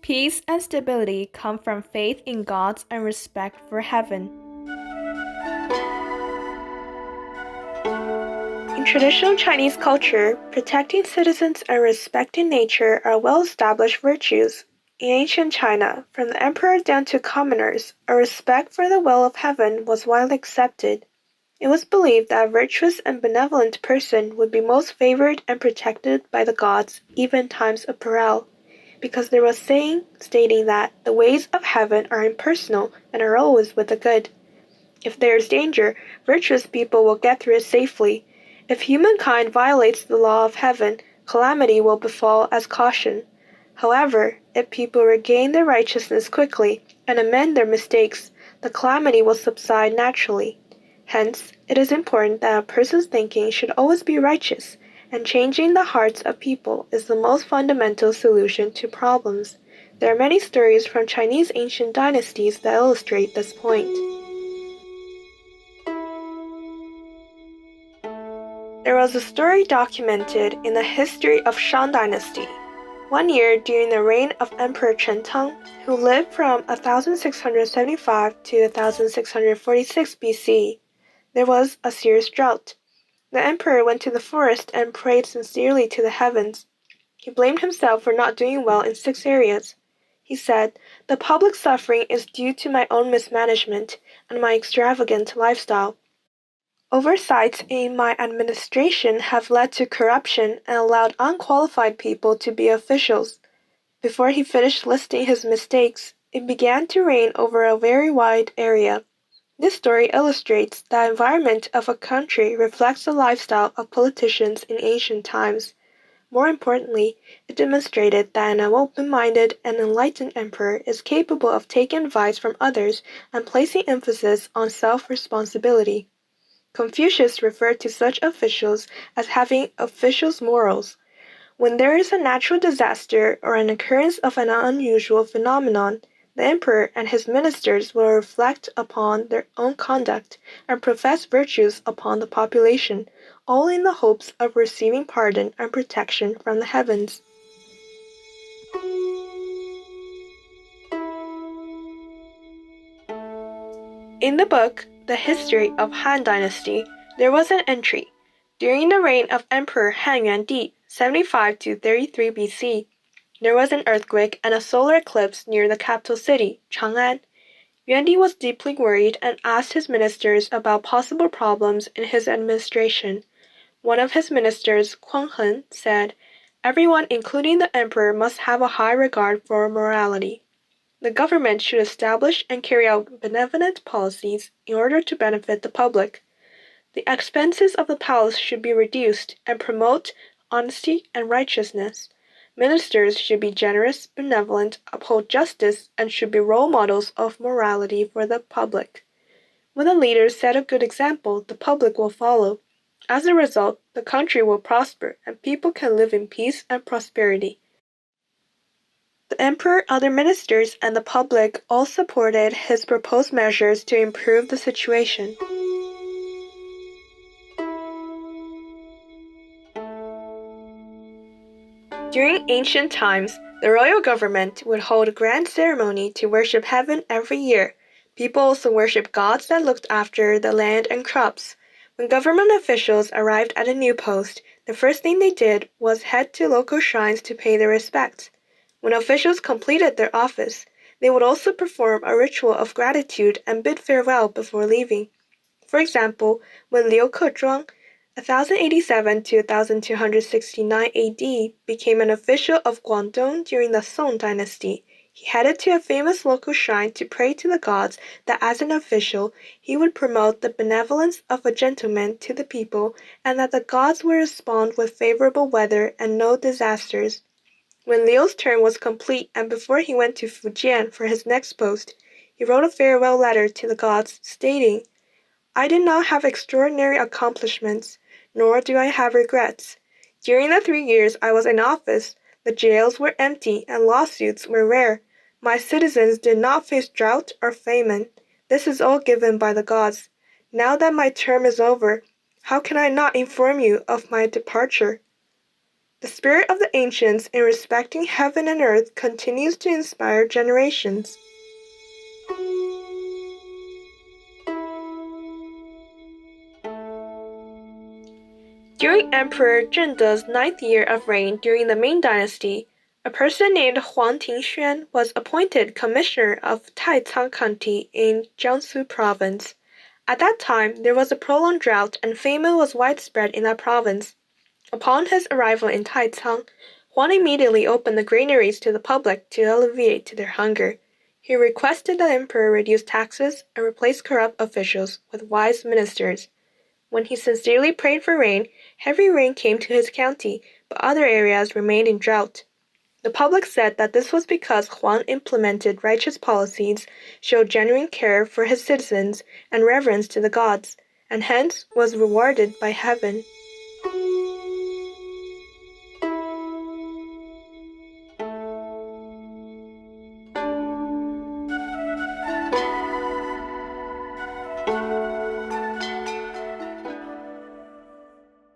Peace and stability come from faith in gods and respect for heaven. In traditional Chinese culture, protecting citizens and respecting nature are well-established virtues. In ancient China, from the emperor down to commoners, a respect for the will of heaven was widely accepted. It was believed that a virtuous and benevolent person would be most favored and protected by the gods, even in times of peril, because there was saying stating that the ways of heaven are impersonal and are always with the good. If there is danger, virtuous people will get through it safely. If humankind violates the law of heaven, calamity will befall as caution. However, if people regain their righteousness quickly and amend their mistakes, the calamity will subside naturally. Hence, it is important that a person's thinking should always be righteous, and changing the hearts of people is the most fundamental solution to problems. There are many stories from Chinese ancient dynasties that illustrate this point. There was a story documented in the history of Shang Dynasty. One year during the reign of Emperor Tang, who lived from 1675 to 1646 BC, there was a serious drought. The emperor went to the forest and prayed sincerely to the heavens. He blamed himself for not doing well in 6 areas. He said, "The public suffering is due to my own mismanagement and my extravagant lifestyle. Oversights in my administration have led to corruption and allowed unqualified people to be officials." Before he finished listing his mistakes, it began to rain over a very wide area. This story illustrates that the environment of a country reflects the lifestyle of politicians in ancient times. More importantly, it demonstrated that an open-minded and enlightened emperor is capable of taking advice from others and placing emphasis on self-responsibility. Confucius referred to such officials as having officials' morals. When there is a natural disaster or an occurrence of an unusual phenomenon, the emperor and his ministers will reflect upon their own conduct and profess virtues upon the population, all in the hopes of receiving pardon and protection from the heavens. In the book, The History of Han Dynasty, there was an entry. During the reign of Emperor Han Yuandi, 75 to 33 BC, there was an earthquake and a solar eclipse near the capital city, Chang'an. Yuandi was deeply worried and asked his ministers about possible problems in his administration. One of his ministers, Huang Hen, said, "Everyone, including the emperor, must have a high regard for morality. The government should establish and carry out benevolent policies in order to benefit the public. The expenses of the palace should be reduced and promote honesty and righteousness. Ministers should be generous, benevolent, uphold justice, and should be role models of morality for the public. When the leaders set a good example, the public will follow. As a result, the country will prosper and people can live in peace and prosperity." The emperor, other ministers, and the public all supported his proposed measures to improve the situation. During ancient times, the royal government would hold a grand ceremony to worship heaven every year. People also worshiped gods that looked after the land and crops. When government officials arrived at a new post, the first thing they did was head to local shrines to pay their respects. When officials completed their office, they would also perform a ritual of gratitude and bid farewell before leaving. For example, when LiuKezhuang, 1087 to 1269 AD, became an official of Guangdong during the Song dynasty, he headed to a famous local shrine to pray to the gods that as an official, he would promote the benevolence of a gentleman to the people and that the gods would respond with favorable weather and no disasters. When Liu's term was complete and before he went to Fujian for his next post, he wrote a farewell letter to the gods, stating, "I did not have extraordinary accomplishments, nor do I have regrets. During the 3 years I was in office, the jails were empty and lawsuits were rare. My citizens did not face drought or famine. This is all given by the gods. Now that my term is over, how can I not inform you of my departure?" The spirit of the ancients in respecting heaven and earth continues to inspire generations. During Emperor Zhende's ninth year of reign during the Ming Dynasty, a person named Huang Tingxuan was appointed commissioner of Taicang County in Jiangsu Province. At that time, there was a prolonged drought and famine was widespread in that province. Upon his arrival in Taicang, Huang immediately opened the granaries to the public to alleviate their hunger. He requested the emperor reduce taxes and replace corrupt officials with wise ministers. When he sincerely prayed for rain, heavy rain came to his county, but other areas remained in drought. The public said that this was because Huang implemented righteous policies, showed genuine care for his citizens, and reverence to the gods, and hence was rewarded by heaven.